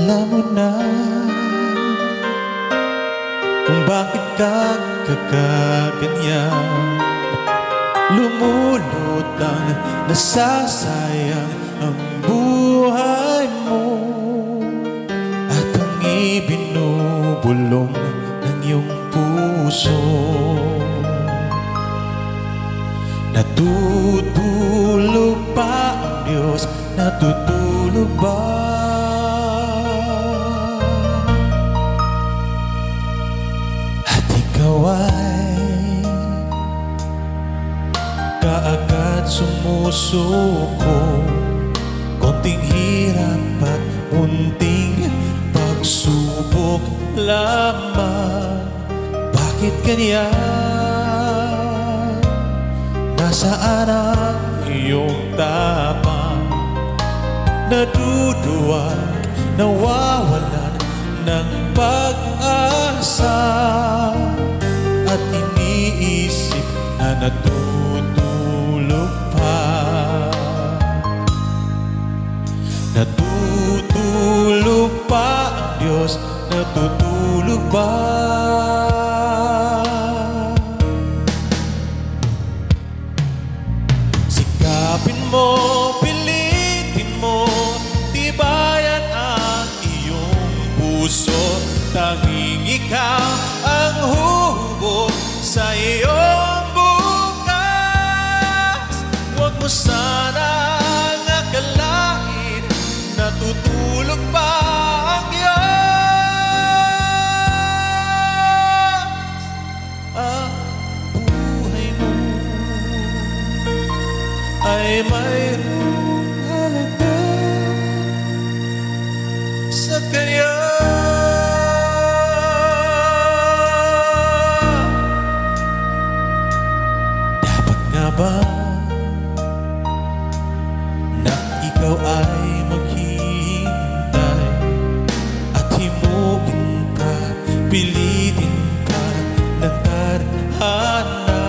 Alam mo na kung bakit ka kakaganyan. Lumulutang, nasasayang ang buhay mo, at ang ibinubulong ng iyong puso. Natutulog ba ang Diyos? Natutulog ba? At ikaw ay kaagad sumusuko. Konting hirap at munting pagsubok lamang. Bakit ganyan? Nasaan ang iyong tapang? Naduduwag, nawawalan ng pag-asa, at iniisip na natutulog pa. Natutulog pa ang Diyos? Natutulog ba? Sikapin mo, pilitin mo, tibayan ang iyong puso. Tanging ikaw ang hubog sa iyong bukas. Huwag mo sanang akalain natutulog pa ang Diyos. Ang buhay mo ay mayroong halaga sa Kanya. Dapat nga ba na ikaw ay maghihintay at himugin ka, pilitin ka ng tadhana?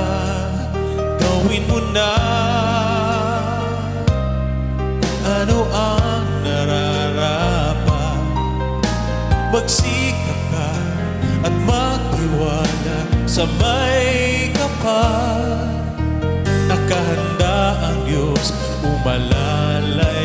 Gawin mo na kung ano ang nararapat. Magsikap ka at magtiwala sa may kapal. Nakahanda ang Diyos umalalay